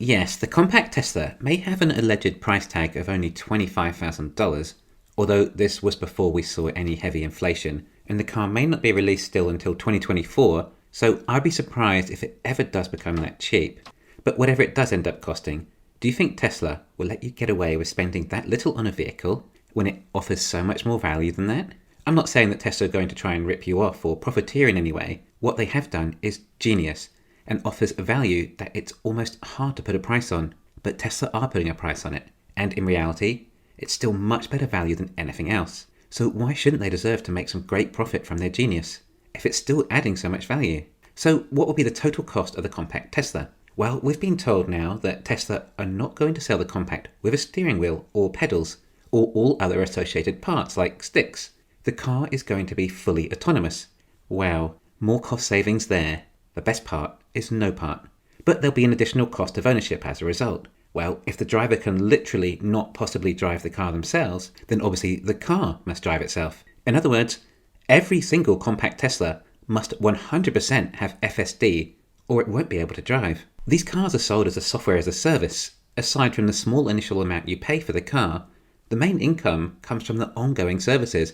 Yes, the compact Tesla may have an alleged price tag of only $25,000, although this was before we saw any heavy inflation, and the car may not be released still until 2024, so I'd be surprised if it ever does become that cheap. But whatever it does end up costing, do you think Tesla will let you get away with spending that little on a vehicle when it offers so much more value than that? I'm not saying that Tesla are going to try and rip you off or profiteer in any way. What they have done is genius and offers a value that it's almost hard to put a price on. But Tesla are putting a price on it, and in reality, it's still much better value than anything else. So why shouldn't they deserve to make some great profit from their genius, if it's still adding so much value? So what will be the total cost of the compact Tesla? Well, we've been told now that Tesla are not going to sell the compact with a steering wheel or pedals, or all other associated parts like sticks. The car is going to be fully autonomous. Wow, more cost savings there. The best part is no part. But there'll be an additional cost of ownership as a result. Well, if the driver can literally not possibly drive the car themselves, then obviously the car must drive itself. In other words, every single compact Tesla must 100% have FSD, or it won't be able to drive. These cars are sold as a software as a service. Aside from the small initial amount you pay for the car, the main income comes from the ongoing services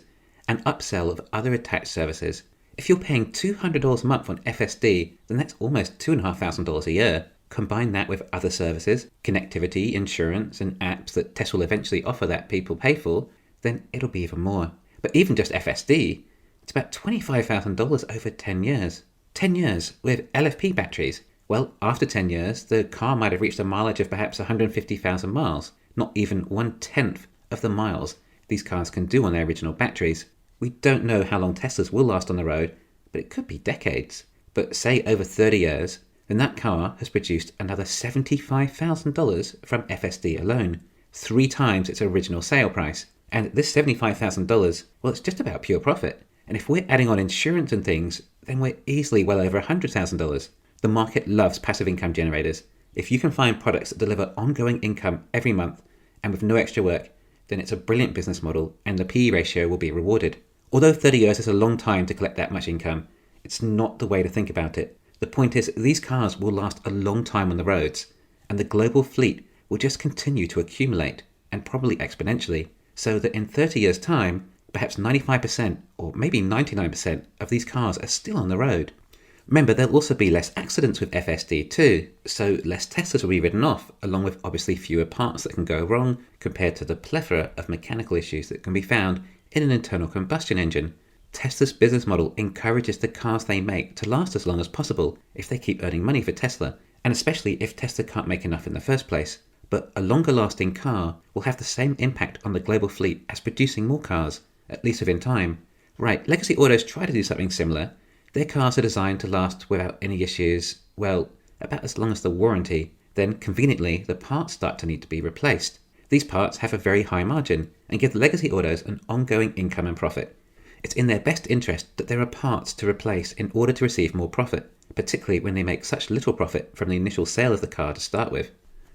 and upsell of other attached services. If you're paying $200 a month on FSD, then that's almost $2,500 a year. Combine that with other services, connectivity, insurance, and apps that Tesla will eventually offer that people pay for, then it'll be even more. But even just FSD, it's about $25,000 over 10 years. 10 years with LFP batteries. Well, after 10 years, the car might have reached a mileage of perhaps 150,000 miles, not even 1/10 of the miles these cars can do on their original batteries. We don't know how long Teslas will last on the road, but it could be decades. But say over 30 years, then that car has produced another $75,000 from FSD alone, 3 times its original sale price. And this $75,000, well, it's just about pure profit. And if we're adding on insurance and things, then we're easily well over $100,000. The market loves passive income generators. If you can find products that deliver ongoing income every month and with no extra work, then it's a brilliant business model and the PE ratio will be rewarded. Although 30 years is a long time to collect that much income, it's not the way to think about it. The point is, these cars will last a long time on the roads, and the global fleet will just continue to accumulate, and probably exponentially, so that in 30 years' time, perhaps 95% or maybe 99% of these cars are still on the road. Remember, there'll also be less accidents with FSD too, so less Teslas will be ridden off, along with obviously fewer parts that can go wrong compared to the plethora of mechanical issues that can be found in an internal combustion engine. Tesla's business model encourages the cars they make to last as long as possible if they keep earning money for Tesla, and especially if Tesla can't make enough in the first place. But a longer lasting car will have the same impact on the global fleet as producing more cars, at least within time. Right, legacy autos try to do something similar. Their cars are designed to last without any issues, well, about as long as the warranty. Then, conveniently, the parts start to need to be replaced. These parts have a very high margin and give the legacy autos an ongoing income and profit. It's in their best interest that there are parts to replace in order to receive more profit, particularly when they make such little profit from the initial sale of the car to start with.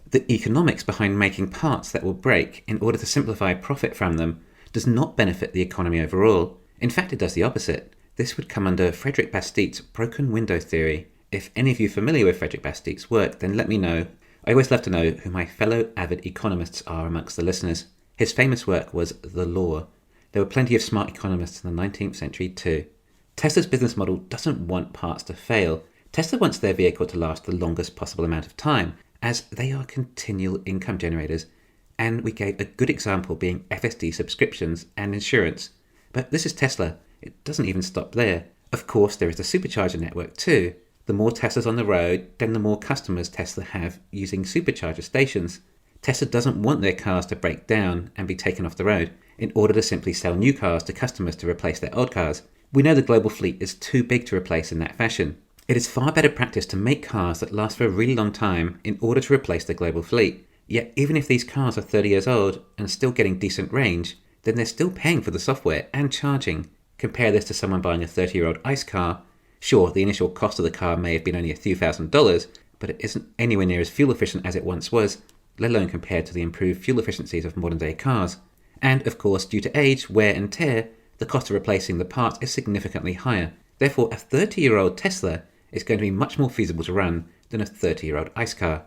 The economics behind making parts that will break in order to simplify profit from them does not benefit the economy overall. In fact, it does the opposite. This would come under Frederick Bastiat's broken window theory. If any of you are familiar with Frederick Bastiat's work, then let me know. I always love to know who my fellow avid economists are amongst the listeners. His famous work was The Law. There were plenty of smart economists in the 19th century too. Tesla's business model doesn't want parts to fail. Tesla wants their vehicle to last the longest possible amount of time, as they are continual income generators. And we gave a good example being FSD subscriptions and insurance. But this is Tesla. It doesn't even stop there. Of course, there is the supercharger network too. The more Teslas on the road, then the more customers Tesla have using supercharger stations. Tesla doesn't want their cars to break down and be taken off the road in order to simply sell new cars to customers to replace their old cars. We know the global fleet is too big to replace in that fashion. It is far better practice to make cars that last for a really long time in order to replace the global fleet. Yet even if these cars are 30 years old and still getting decent range, then they're still paying for the software and charging. Compare this to someone buying a 30-year-old ICE car. Sure, the initial cost of the car may have been only a few $1,000s, but it isn't anywhere near as fuel efficient as it once was, let alone compared to the improved fuel efficiencies of modern day cars. And of course, due to age, wear and tear, the cost of replacing the parts is significantly higher. Therefore, a 30-year-old Tesla is going to be much more feasible to run than a 30-year-old ICE car.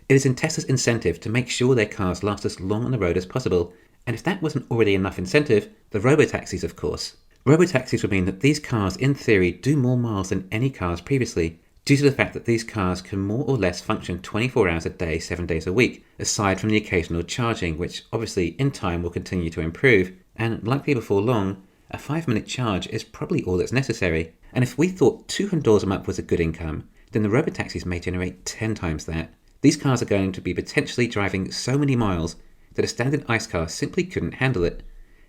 It is in Tesla's incentive to make sure their cars last as long on the road as possible, and if that wasn't already enough incentive, the Robotaxis, of course. Robotaxis would mean that these cars, in theory, do more miles than any cars previously, due to the fact that these cars can more or less function 24 hours a day, 7 days a week, aside from the occasional charging, which obviously in time will continue to improve, and likely before long, a 5-minute charge is probably all that's necessary. And if we thought $200 a month was a good income, then the Robotaxis may generate 10 times that. These cars are going to be potentially driving so many miles that a standard ICE car simply couldn't handle it.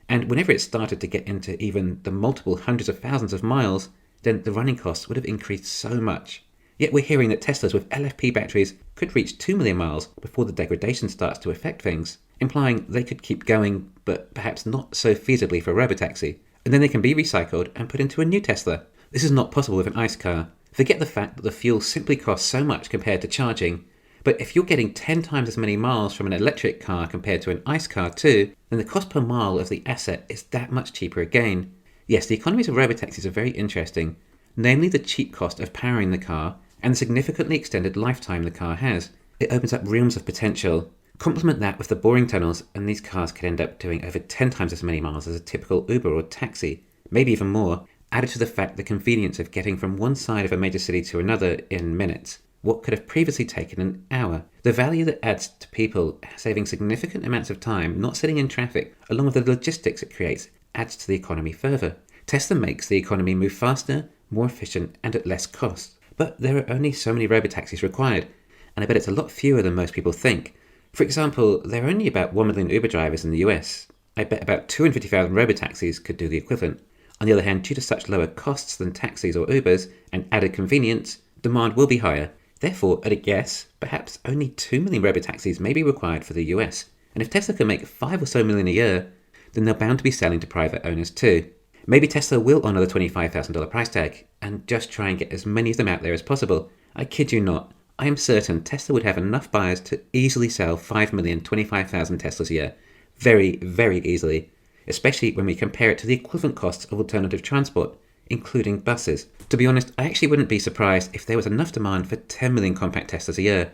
And whenever it started to get into even the multiple hundreds of thousands of miles, then the running costs would have increased so much. Yet we're hearing that Teslas with LFP batteries could reach 2 million miles before the degradation starts to affect things, implying they could keep going, but perhaps not so feasibly for a Robotaxi, and then they can be recycled and put into a new Tesla. This is not possible with an ICE car. Forget the fact that the fuel simply costs so much compared to charging, but if you're getting 10 times as many miles from an electric car compared to an ICE car too, then the cost per mile of the asset is that much cheaper again. Yes, the economies of Robotaxis are very interesting, namely the cheap cost of powering the car and the significantly extended lifetime the car has. It opens up realms of potential. Complement that with the boring tunnels, and these cars could end up doing over 10 times as many miles as a typical Uber or taxi, maybe even more, added to the fact the convenience of getting from one side of a major city to another in minutes, what could have previously taken an hour. The value that adds to people saving significant amounts of time not sitting in traffic, along with the logistics it creates, adds to the economy further. Tesla makes the economy move faster, more efficient, and at less cost. But there are only so many Robotaxis required, and I bet it's a lot fewer than most people think. For example, there are only about 1 million Uber drivers in the US. I bet about 250,000 Robotaxis could do the equivalent. On the other hand, due to such lower costs than taxis or Ubers and added convenience, demand will be higher. Therefore, at a guess, perhaps only 2 million Robotaxis may be required for the US. And if Tesla can make 5 or so million a year, then they're bound to be selling to private owners too. Maybe Tesla will honour the $25,000 price tag and just try and get as many of them out there as possible. I kid you not. I am certain Tesla would have enough buyers to easily sell 5,025,000 Teslas a year. Very, very easily. Especially when we compare it to the equivalent costs of alternative transport, including buses. To be honest, I actually wouldn't be surprised if there was enough demand for 10 million compact Teslas a year,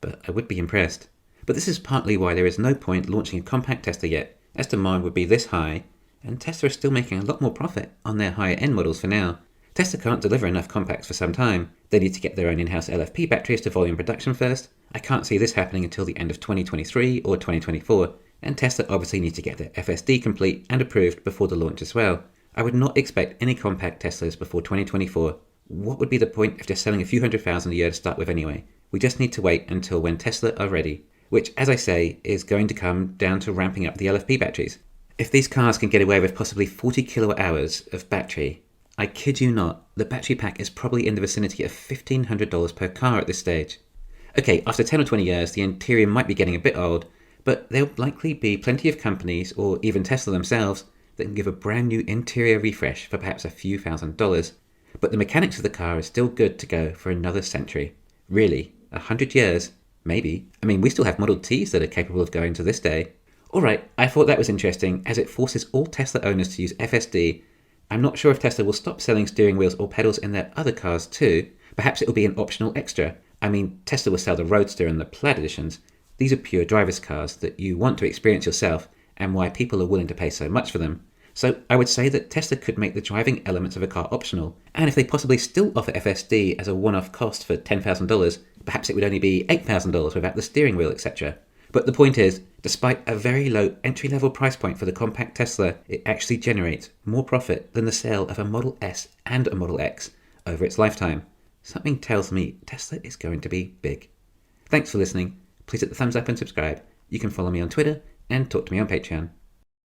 but I would be impressed. But this is partly why there is no point launching a compact Tesla yet, as demand would be this high, and Tesla is still making a lot more profit on their higher end models for now. Tesla can't deliver enough compacts for some time. They need to get their own in-house LFP batteries to volume production first. I can't see this happening until the end of 2023 or 2024, and Tesla obviously needs to get their FSD complete and approved before the launch as well. I would not expect any compact Teslas before 2024. What would be the point if they're selling a few 100,000 a year to start with anyway? We just need to wait until when Tesla are ready, which, as I say, is going to come down to ramping up the LFP batteries. If these cars can get away with possibly 40 kilowatt hours of battery, I kid you not, the battery pack is probably in the vicinity of $1,500 per car at this stage. Okay, after 10 or 20 years, the interior might be getting a bit old, but there'll likely be plenty of companies, or even Tesla themselves, that can give a brand new interior refresh for perhaps a few $1,000s. But the mechanics of the car is still good to go for another century. Really, 100 years? Maybe. I mean, we still have Model Ts that are capable of going to this day. Alright, I thought that was interesting, as it forces all Tesla owners to use FSD. I'm not sure if Tesla will stop selling steering wheels or pedals in their other cars too. Perhaps it will be an optional extra. I mean, Tesla will sell the Roadster and the Plaid editions. These are pure driver's cars that you want to experience yourself, and why people are willing to pay so much for them. So I would say that Tesla could make the driving elements of a car optional, and if they possibly still offer FSD as a one-off cost for $10,000, perhaps it would only be $8,000 without the steering wheel, etc. But the point is, despite a very low entry-level price point for the compact Tesla, it actually generates more profit than the sale of a Model S and a Model X over its lifetime. Something tells me Tesla is going to be big. Thanks for listening. Please hit the thumbs up and subscribe. You can follow me on Twitter and talk to me on Patreon.